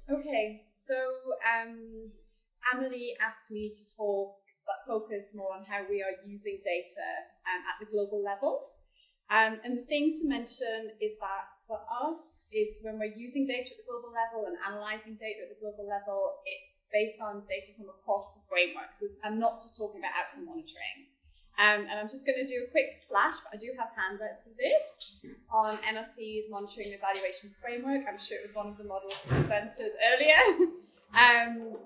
Okay, so Emily asked me to focus more on how we are using data at the global level. And the thing to mention is that for us, when we're using data at the global level and analysing data at the global level, it's based on data from across the framework. So I'm not just talking about outcome monitoring. And I'm just going to do a quick flash, but I do have handouts of this on NRC's Monitoring and Evaluation Framework. I'm sure it was one of the models presented earlier.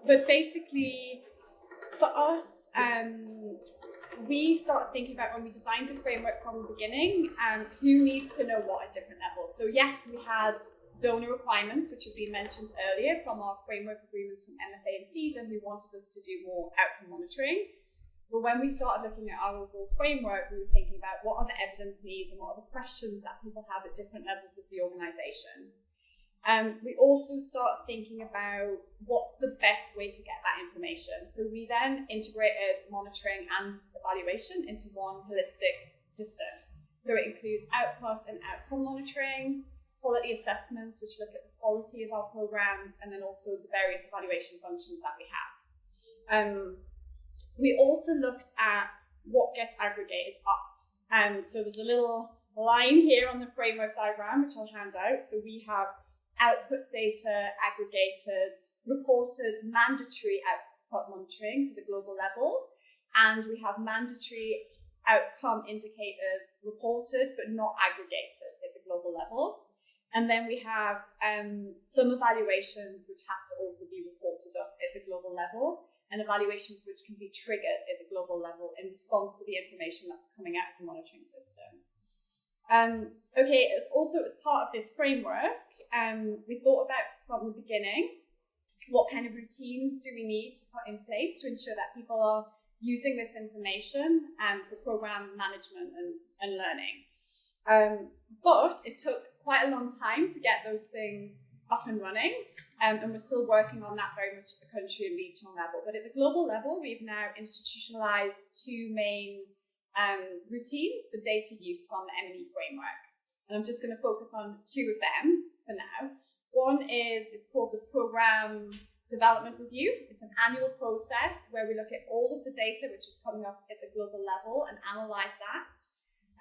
But basically, for us, we start thinking about when we designed the framework from the beginning, who needs to know what at different levels. So yes, we had donor requirements, which have been mentioned earlier from our framework agreements from MFA and CEDA, who wanted us to do more outcome monitoring. But when we started looking at our overall framework, we were thinking about what are the evidence needs and what are the questions that people have at different levels of the organisation. We also start thinking about what's the best way to get that information. So we then integrated monitoring and evaluation into one holistic system. So it includes output and outcome monitoring, quality assessments, which look at the quality of our programs, and then also the various evaluation functions that we have. We also looked at what gets aggregated up. So there's a little line here on the framework diagram, which I'll hand out. So we have output data aggregated, reported, mandatory output monitoring to the global level. And we have mandatory outcome indicators reported, but not aggregated at the global level. And then we have some evaluations which have to also be reported up at the global level, and evaluations which can be triggered at the global level in response to the information that's coming out of the monitoring system. As part of this framework, we thought about from the beginning, what kind of routines do we need to put in place to ensure that people are using this information for program management and learning. But it took quite a long time to get those things up and running, and we're still working on that very much at the country and regional level. But at the global level, we've now institutionalized two main routines for data use from the M&E framework. And I'm just going to focus on two of them for now. One is, it's called the Program Development Review. It's an annual process where we look at all of the data which is coming up at the global level and analyze that,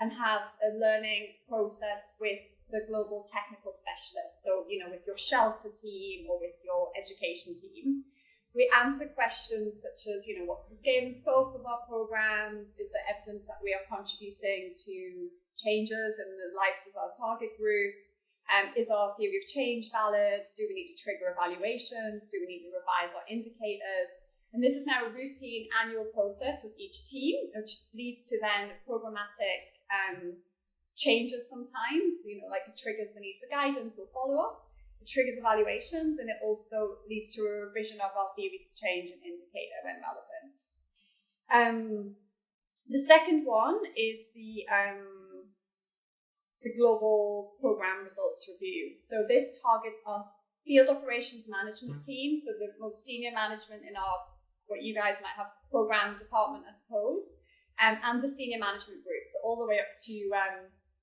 and have a learning process with the global technical specialists. So, with your shelter team or with your education team. We answer questions such as, what's the scale and scope of our programs? Is there evidence that we are contributing to changes in the lives of our target group? Is our theory of change valid? Do we need to trigger evaluations? Do we need to revise our indicators? And this is now a routine annual process with each team, which leads to then programmatic changes sometimes, like it triggers the need for guidance or follow-up. It triggers evaluations, and it also leads to a revision of our theories of change and indicator when relevant. The second one is the Global Program Results Review. So this targets our field operations management team, so the most senior management in our, what you guys might have, program department, I suppose, and the senior management groups, all the way up to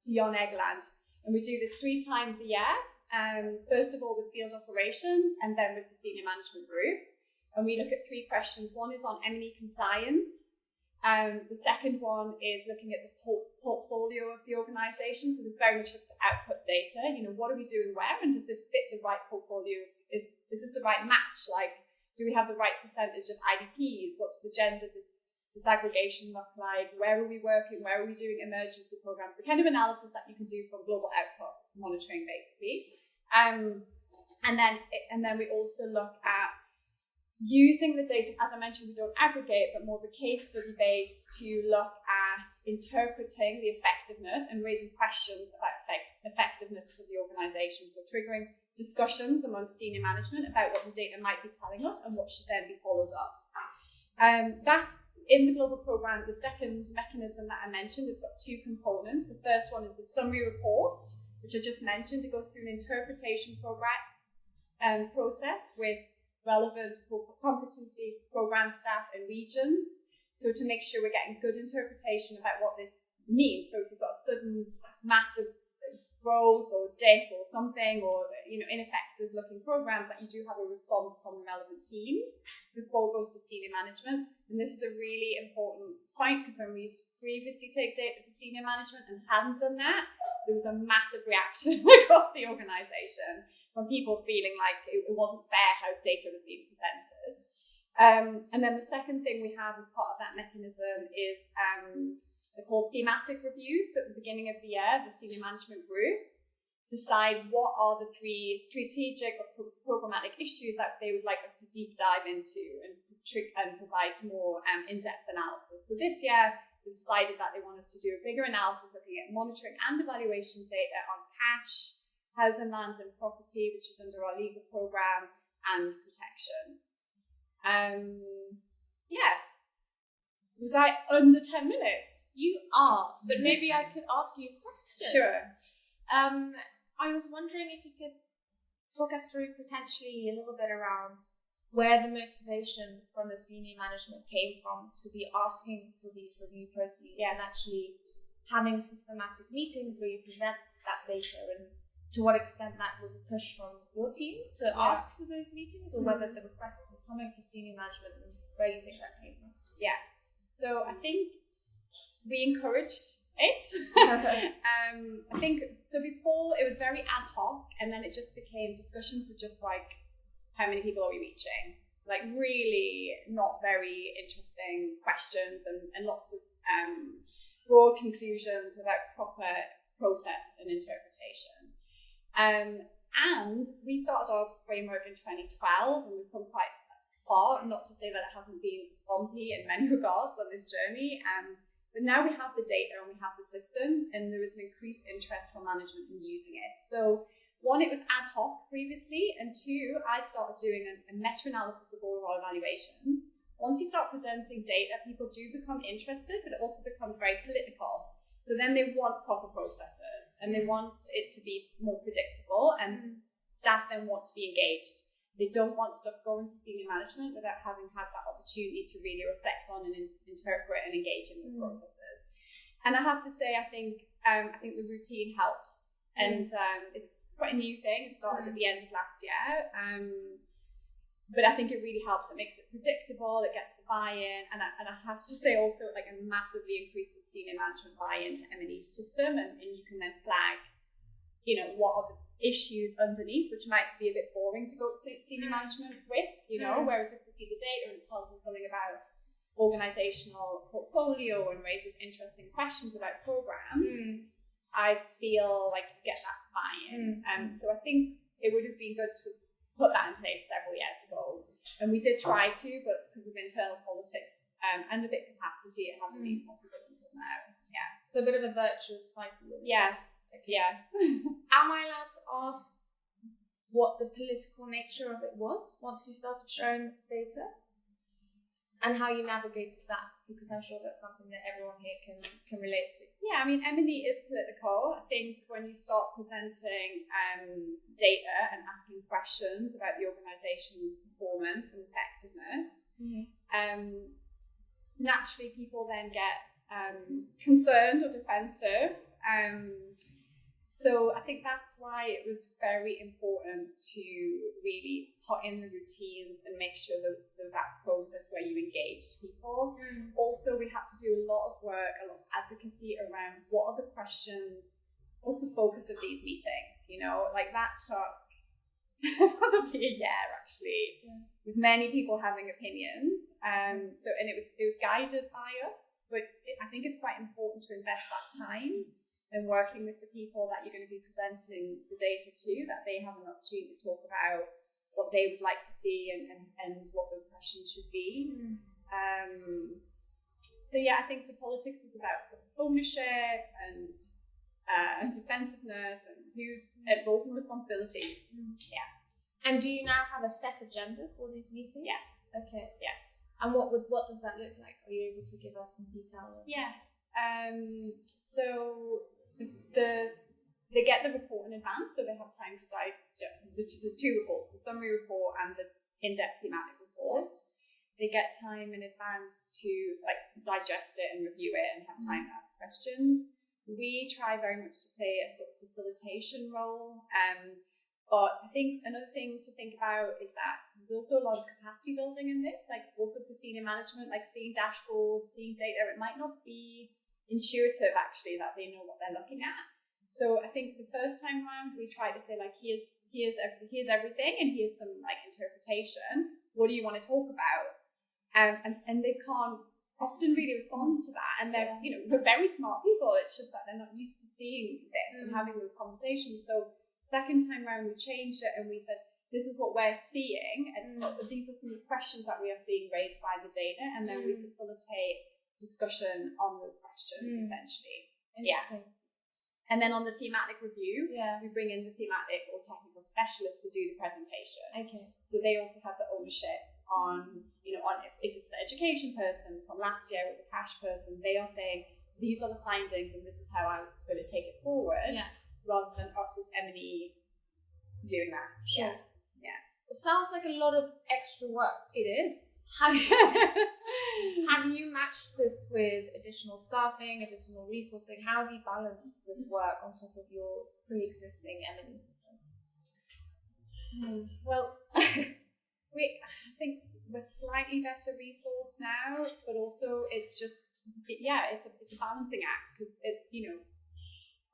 Jan Egeland. And we do this 3 times a year. First of all with field operations, and then with the senior management group. And we look at 3 questions. One is on M&E compliance. The second one is looking at the portfolio of the organisation. So this very much looks at output data. What are we doing where, and does this fit the right portfolio? Is this the right match? Like, do we have the right percentage of IDPs? What's the gender disaggregation look like? Where are we working? Where are we doing emergency programs? The kind of analysis that you can do from global output monitoring, basically. And then we also look at using the data, as I mentioned, we don't aggregate, but more of a case study base to look at interpreting the effectiveness and raising questions about effectiveness for the organisation. So triggering discussions among senior management about what the data might be telling us and what should then be followed up. That's in the global programme. The second mechanism that I mentioned has got 2 components. The first one is the summary report, which I just mentioned. It goes through an interpretation process with relevant competency programme staff and regions. So to make sure we're getting good interpretation about what this means. So if you've got a sudden massive growth or dip or something, or ineffective looking programs, that you do have a response from the relevant teams before it goes to senior management. And this is a really important point, because when we used to previously take data to senior management and hadn't done that, there was a massive reaction across the organisation from people feeling like it wasn't fair how data was being presented. And then the second thing we have as part of that mechanism is they're called thematic reviews. So at the beginning of the year, the senior management group decide what are the 3 strategic or programmatic issues that they would like us to deep dive into and provide more in-depth analysis. So this year, we've decided that they want us to do a bigger analysis looking at monitoring and evaluation data on cash, housing, land and property, which is under our legal program, and protection. Yes. Was I under 10 minutes? You are, but maybe I could ask you a question. Sure. I was wondering if you could talk us through potentially a little bit around where the motivation from the senior management came from to be asking for these review processes, and actually having systematic meetings where you present that data, and to what extent that was a push from your team to ask for those meetings, or whether the request was coming from senior management, and where you think that came from. Yeah. So I think we encouraged it. I think so. Before it was very ad hoc, and then it just became discussions with just like, how many people are we reaching? Like really not very interesting questions, and lots of broad conclusions without proper process and interpretation. And we started our framework in 2012, and we've come quite far. Not to say that it hasn't been bumpy in many regards on this journey. But now we have the data and we have the systems, and there is an increased interest from management in using it. So 1, it was ad hoc previously, and 2, I started doing a meta-analysis of all of our evaluations. Once you start presenting data, people do become interested, but it also becomes very political. So then they want proper processes, and they want it to be more predictable, and staff then want to be engaged. They don't want stuff going to senior management without having had that opportunity to really reflect on and interpret and engage in those processes. And I have to say, I think the routine helps, and it's quite a new thing. It started at the end of last year, but I think it really helps. It makes it predictable. It gets the buy-in, and I have to say also, like, it massively increases senior management buy-in to M&E's system, and you can then flag, what are the issues underneath, which might be a bit boring to go to senior management with, whereas if they see the data and it tells them something about organisational portfolio and raises interesting questions about programs, I feel like you get that buy-in. So I think it would have been good to put that in place several years ago, and we did try to, but because of internal politics and a bit capacity, it hasn't been possible until now. Yeah. So a bit of a virtuous cycle. Yes. Okay. Yes. Am I allowed to ask what the political nature of it was once you started sharing this data, and how you navigated that? Because I'm sure that's something that everyone here can relate to. Yeah, I mean, M&E is political. I think when you start presenting data and asking questions about the organisation's performance and effectiveness, naturally people then get concerned or defensive. So I think that's why it was very important to really put in the routines and make sure that there was that process where you engaged people. Also, we had to do a lot of work, a lot of advocacy around what are the questions, what's the focus of these meetings, like that took probably a year actually, with many people having opinions. And it was guided by us, but I think it's quite important to invest that time and working with the people that you're going to be presenting the data to, that they have an opportunity to talk about what they would like to see and what those questions should be. So yeah, I think the politics was about sort of ownership and defensiveness and roles and responsibilities. Yeah. And do you now have a set agenda for these meetings? Yes. Okay. Yes. And what does that look like? Are you able to give us some detail? Yes. So they get the report in advance, so they have time to there's 2 reports, the summary report and the in-depth thematic report. They get time in advance to digest it and review it and have time to ask questions. we try very much to play a sort of facilitation role. But I think another thing to think about is that there's also a lot of capacity building in this, like also for senior management, like seeing dashboards, seeing data. It might not be intuitive actually that they know what they're looking at. So I think the first time around we try to say like here's everything and here's some like interpretation. What do you want to talk about? And they can't often really respond to that. And they're they're very smart people. It's just that they're not used to seeing this and having those conversations. So second time around we changed it and we said this is what we're seeing and these are some of the questions that we are seeing raised by the data, and then we facilitate discussion on those questions essentially. Interesting. And then on the thematic review, Yeah. we bring in the thematic or technical specialist to do the presentation. Okay. So they also have the ownership on, on if it's the education person from last year or the cash person, they are saying these are the findings and this is how I'm going to take it forward, rather than us as M&E doing that. Sure. Yeah. It sounds like a lot of extra work. It is. Have you matched this with additional staffing, additional resourcing? How have you balanced this work on top of your pre-existing M&E systems? Well, I think we're slightly better resourced now, but also it's a balancing act because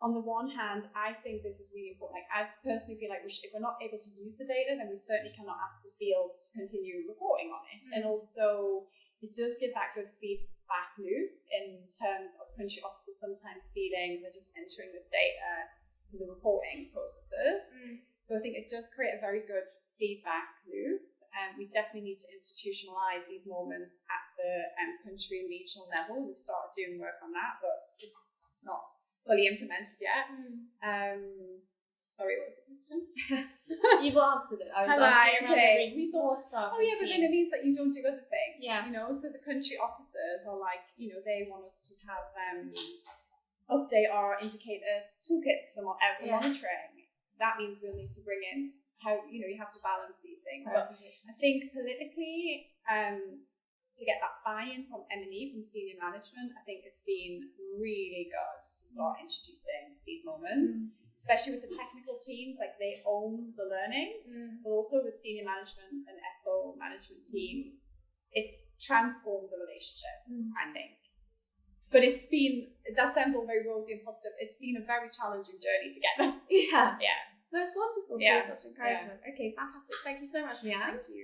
on the one hand, I think this is really important. Like I personally feel like if we're not able to use the data, then we certainly cannot ask the field to continue reporting on it. And also, it does give that good feedback loop in terms of country officers sometimes feeling they're just entering this data for the reporting processes. So I think it does create a very good feedback loop. We definitely need to institutionalize these moments at the country and regional level. We've started doing work on that, but it's not fully implemented yet. Sorry, what was the question? You've answered it. I was asking about the resource stuff. Oh yeah, but then it means that you don't do other things. Yeah. So the country officers are like, they want us to have update our indicator toolkits for monitoring. That means we'll need to bring in how you have to balance these things. But I think politically, to get that buy-in from M&E, from senior management, I think it's been really good to start introducing these moments, especially with the technical teams, like they own the learning, but also with senior management and FO management team, it's transformed the relationship, I think. But that sounds all very rosy and positive, it's been a very challenging journey to get there. Yeah. Yeah. That's wonderful. Yeah. Such encouragement. Okay, fantastic. Thank you so much, Lian. Thank you.